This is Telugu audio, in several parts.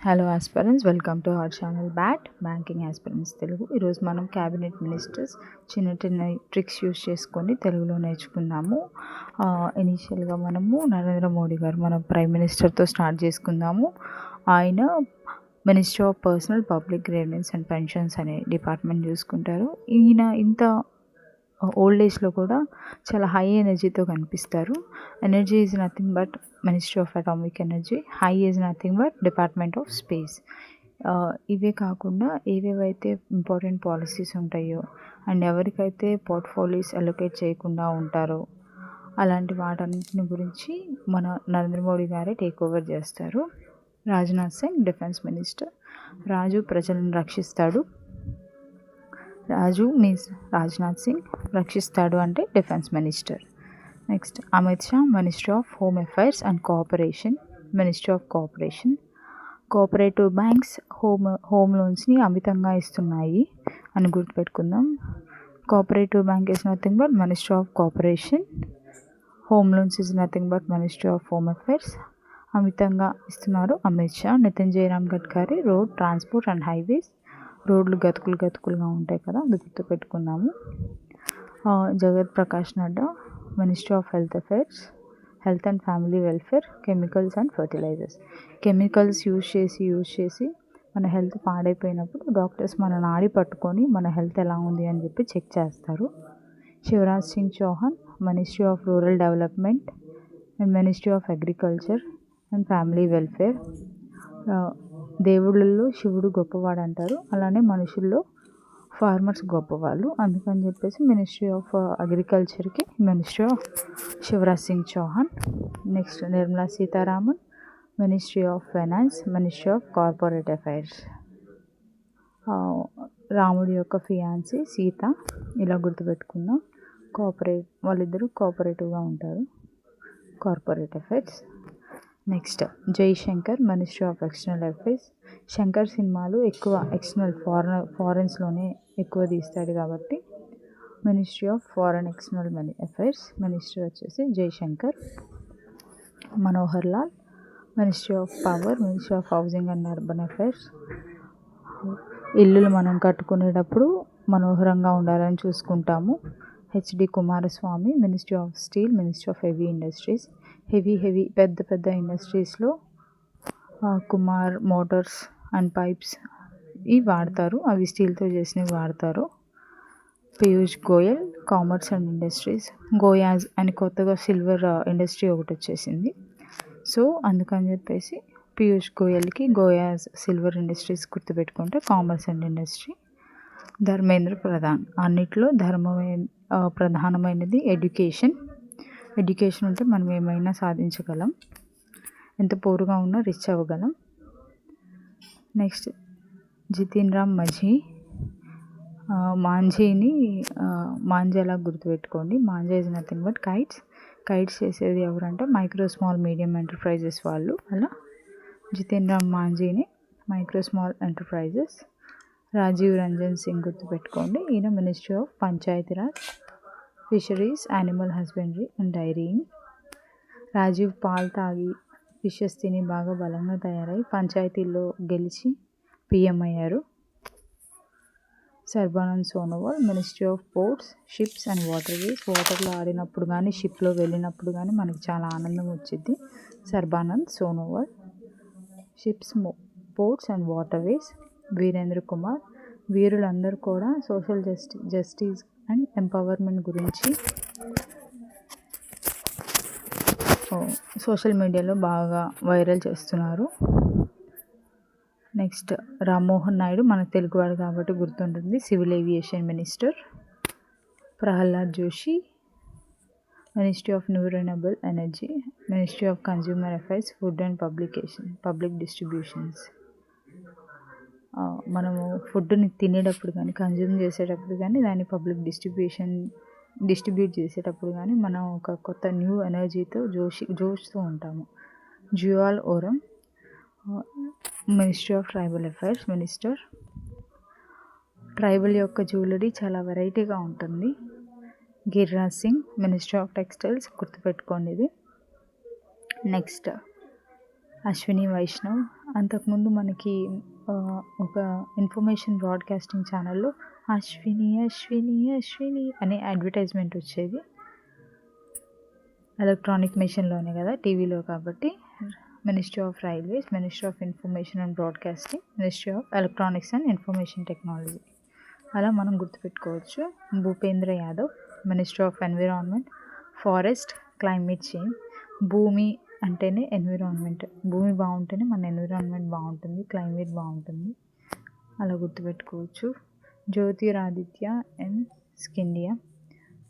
Hello aspirants, welcome to our channel banking aspirants Telugu. ఈరోజు మనం క్యాబినెట్ మినిస్టర్స్ చిన్న చిన్న ట్రిక్స్ యూస్ చేసుకొని తెలుగులో నేర్చుకుందాము. ఇనీషియల్గా మనము నరేంద్ర మోడీ గారు మన ప్రైమ్ మినిస్టర్తో స్టార్ట్ చేసుకుందాము. ఆయన minister of personal public grievance and pensions అనే డిపార్ట్మెంట్ చూసుకుంటారు. ఈయన ఇంత ఓల్డ్ ఏజ్లో కూడా చాలా హై ఎనర్జీతో కనిపిస్తారు. Energy is nothing but ministry of atomic energy, high is nothing but department of space. ఇవే కాకుండా ఏవేవైతే ఇంపార్టెంట్ పాలసీస్ ఉంటాయో అండ్ ఎవరికైతే పోర్ట్ఫోలియోస్ అలొకేట్ చేయకుండా ఉంటారో అలాంటి వాటన్నిటిని గురించి మన నరేంద్ర మోడీ గారే టేక్ ఓవర్ చేస్తారు. Rajnath Singh defence minister. రాజు ప్రజలను రక్షిస్తాడు. రాజు మీన్స్ రాజ్నాథ్ సింగ్, రక్షిస్తాడు అంటే defence minister. Next Amit Shah, ministry of home affairs and cooperation, ministry of cooperation. Cooperative banks home లోన్స్ని అమితంగా ఇస్తున్నాయి అని గుర్తుపెట్టుకుందాం. Cooperative bank is nothing but ministry of cooperation. Home loans is nothing but ministry of home affairs. అమితంగా ఇస్తున్నారు Amit Shah. Nitin Jairam Gadkari, road transport and highways. రోడ్లు గతుకులుగా ఉంటాయి కదా, అది గుర్తుపెట్టుకుందాము. Jagat Prakash Nadda, ministry of health and family welfare, chemicals and fertilisers. Chemicals use చేసి మన హెల్త్ పాడైపోయినప్పుడు డాక్టర్స్ మన నాడి పట్టుకొని మన హెల్త్ ఎలా ఉంది అని చెప్పి చెక్ చేస్తారు. Shivraj Singh Chouhan, ministry of rural development and ministry of agriculture and family welfare. దేవుళ్ళల్లో శివుడు గొప్పవాడు అంటారు, అలానే మనుషుల్లో ఫార్మర్స్ గొప్పవాళ్ళు, అందుకని చెప్పేసి మినిస్ట్రీ ఆఫ్ అగ్రికల్చర్కి ministry of Shivraj Singh Chouhan. Next Nirmala Sitharaman, ministry of finance, ministry of corporate affairs. రాముడి యొక్క ఫియాన్సీ సీత, ఇలా గుర్తుపెట్టుకుందాం. వాళ్ళిద్దరూ కోఆపరేటివ్గా ఉంటారు. Corporate affairs. Next Jaishankar, ministry of external affairs. Shankar సినిమాలు ఎక్కువ ఎక్స్టర్నల్ ఫారెన్స్లోనే ఎక్కువ తీస్తాడు కాబట్టి ministry of foreign external affairs minister వచ్చేసి Jaishankar. Manohar Lal, ministry of power, ministry of housing and urban affairs. ఇల్లులు మనం కట్టుకునేటప్పుడు మనోహరంగా ఉండాలని చూసుకుంటాము. HD Kumaraswamy, ministry of steel, ministry of heavy industries. Heavy పెద్ద ఇండస్ట్రీస్లో కుమార్ మోటార్స్ అండ్ పైప్స్ ఇవి వాడతారు, అవి స్టీల్తో చేసినవి వాడతారు. Piyush Goyal, commerce and industries. Goyaz అని కొత్తగా సిల్వర్ ఇండస్ట్రీ ఒకటి వచ్చేసింది, సో అందుకని చెప్పేసి పీయూష్ గోయల్కి గోయాజ్ సిల్వర్ ఇండస్ట్రీస్ గుర్తుపెట్టుకుంటే commerce and industry. Dharmendra Pradhan, అన్నిట్లో ప్రధానమైనది ఎడ్యుకేషన్. ఎడ్యుకేషన్ ఉంటే మనం ఏమైనా సాధించగలం, ఎంత పోరుగా ఉన్నా రిచ్ అవ్వగలం. నెక్స్ట్ జితిన్ రామ్ మాంఝీ. మాంఝీ ఎలా గుర్తుపెట్టుకోండి, Manjhi is nothing but kites చేసేది ఎవరంటే మైక్రో స్మాల్ మీడియం ఎంటర్ప్రైజెస్ వాళ్ళు. అలా జితిన్ రామ్ మాంఝీని micro small enterprises. Rajiv Ranjan Singh గుర్తుపెట్టుకోండి, ఈయన ministry of Panchayati Raj, fisheries, animal husbandry and dairying. Rajiv పాలు తాగి ఫిషెస్ తిని బాగా బలంగా తయారై పంచాయతీల్లో గెలిచి పిఎం అయ్యారు. Sarbananda Sonowal, ministry of ports, ships and waterways. వాటర్లో ఆడినప్పుడు కానీ షిప్లో వెళ్ళినప్పుడు కానీ మనకి చాలా ఆనందం వచ్చింది. Sarbanand Sonowal. Ships, ports and waterways. Virendra Kumar, వీరులందరూ కూడా సోషల్ జస్టిస్ అండ్ ఎంపవర్మెంట్ గురించి సోషల్ మీడియాలో బాగా వైరల్ చేస్తున్నారు. నెక్స్ట్ రామ్మోహన్ నాయుడు, మన తెలుగువాడు కాబట్టి గుర్తుంటుంది, civil aviation minister. Pralhad Joshi, ministry of new renewable energy, ministry of consumer affairs, food and public distributions. మనము ఫుడ్ని తినేటప్పుడు కానీ కన్జ్యూమ్ చేసేటప్పుడు కానీ దాన్ని డిస్ట్రిబ్యూట్ చేసేటప్పుడు కానీ మనం ఒక కొత్త న్యూ ఎనర్జీతో జోష్తో ఉంటాము. Jual Oram, ministry of tribal affairs minister. Tribal యొక్క జ్యువెలరీ చాలా వెరైటీగా ఉంటుంది. Giriraj Singh, ministry of textiles, గుర్తుపెట్టుకోండి ఇది. నెక్స్ట్ అశ్విని వైష్ణవ్, అంతకుముందు మనకి ఒక ఇన్ఫర్మేషన్ బ్రాడ్కాస్టింగ్ ఛానల్లో అశ్విని అశ్విని అశ్విని అనే అడ్వర్టైజ్మెంట్ వచ్చేది. ఎలక్ట్రానిక్ మెషిన్లోనే కదా, టీవీలో కాబట్టి. Ministry of railways, ministry of information and broadcasting, ministry of electronics and information technology, అలా మనం గుర్తుపెట్టుకోవచ్చు. Bhupendra Yadav, ministry of environment, forest, climate change. భూమి అంటేనే ఎన్విరాన్మెంట్, భూమి బాగుంటేనే మన ఎన్విరాన్మెంట్ బాగుంటుంది, క్లైమేట్ బాగుంటుంది, అలా గుర్తుపెట్టుకోవచ్చు. Jyotiraditya and Scindia,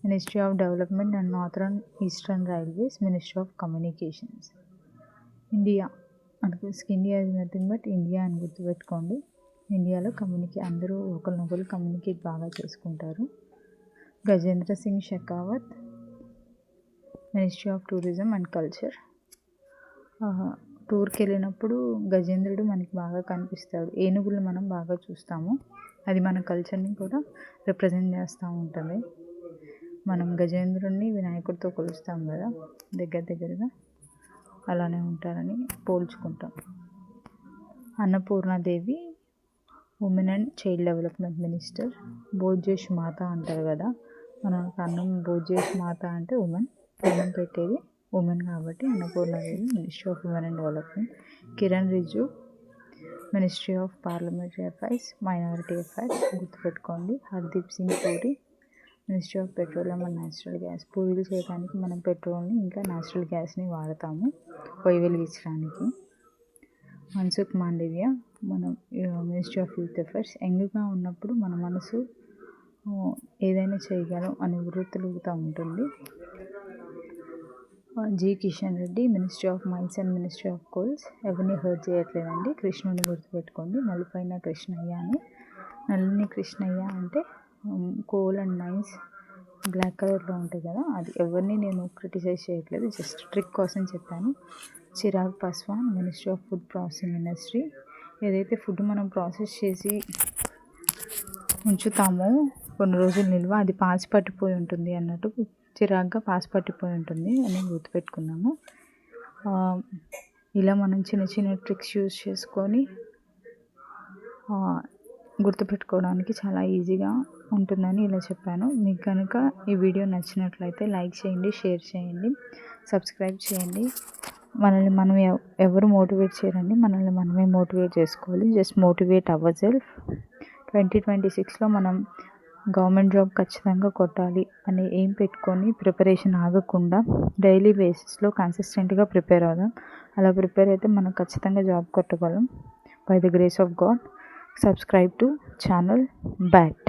ministry of development and northern eastern railways, ministry of communications. India అంటే Scindia is nothing but India అని గుర్తుపెట్టుకోండి. ఇండియాలో అందరూ ఒకరినొకరు కమ్యూనికేట్ బాగా చేసుకుంటారు. Gajendra Singh Shekhawat, ministry of tourism and culture. టూర్కి వెళ్ళినప్పుడు గజేంద్రుడు మనకి బాగా కనిపిస్తాడు. ఏనుగులు మనం బాగా చూస్తాము, అది మన కల్చర్ని కూడా రిప్రజెంట్ చేస్తూ ఉంటుంది. మనం గజేంద్రుడిని వినాయకుడితో కొలుస్తాం కదా, దగ్గరగా అలానే ఉంటారని పోల్చుకుంటాం. Annapurna Devi, women and child development minister. భోజేష్ మాత అంటారు కదా, మనకు అన్నం భోజేష్ మాత అంటే ఉమెన్, అన్నం పెట్టేది ఉమెన్ కాబట్టి Annapurna Devi, ministry of women and development. Kiren Rijiju, ministry of parliamentary affairs, minority affairs, గుర్తుపెట్టుకోండి. Hardeep Singh Puri, ministry of petroleum and natural gas. పూరీలు చేయడానికి మనం పెట్రోల్ని ఇంకా న్యాచురల్ గ్యాస్ని వాడతాము పొయ్యి వెలిగించడానికి. మన్సుఖ్ మాండవ్య, మనం మినిస్ట్రీ ఆఫ్ యూత్ అఫైర్స్. యంగ్గా ఉన్నప్పుడు మన మనసు ఏదైనా చేయగలం అని వృత్తులుగుతూ ఉంటుంది. G Kishan Reddy, ministry of mines and ministry of coals. ఎవరిని హర్ట్ చేయట్లేదండి, కృష్ణుని గుర్తుపెట్టుకోండి. నలుపైన కృష్ణయ్య అని. నల్లిని కృష్ణయ్య అంటే కోల్ అండ్ మైన్స్ బ్లాక్ కలర్లో ఉంటాయి కదా, అది. ఎవరిని నేను క్రిటిసైజ్ చేయట్లేదు, జస్ట్ ట్రిక్ కోసం చెప్పాను. Chirag Paswan, ministry of food processing industry. ఏదైతే ఫుడ్ మనం ప్రాసెస్ చేసి ఉంచుతామో కొన్ని రోజులు నిల్వ, అది పాచి పట్టిపోయి ఉంటుంది అన్నట్టు, చిరాగ్గా పాచి పట్టిపోయి ఉంటుంది అని గుర్తుపెట్టుకున్నాము. ఇలా మనం చిన్న ట్రిక్స్ యూజ్ చేసుకొని గుర్తుపెట్టుకోవడానికి చాలా ఈజీగా ఉంటుందని ఇలా చెప్పాను. మీకు కనుక ఈ వీడియో నచ్చినట్లయితే లైక్ చేయండి, షేర్ చేయండి, సబ్స్క్రైబ్ చేయండి. మనల్ని మనం ఎవరు మోటివేట్ చేయరండి, మనల్ని మనమే మోటివేట్ చేసుకోవాలి. Just motivate our self. 2026లో మనం గవర్నమెంట్ జాబ్ ఖచ్చితంగా కొట్టాలి అని ఏం పెట్టుకొని ప్రిపరేషన్ ఆగకుండా డైలీ బేసిస్లో కన్సిస్టెంట్గా ప్రిపేర్ అవుదాం. అలా ప్రిపేర్ అయితే మనం ఖచ్చితంగా జాబ్ కొట్టగలం by the grace of God. Subscribe to channel BAT.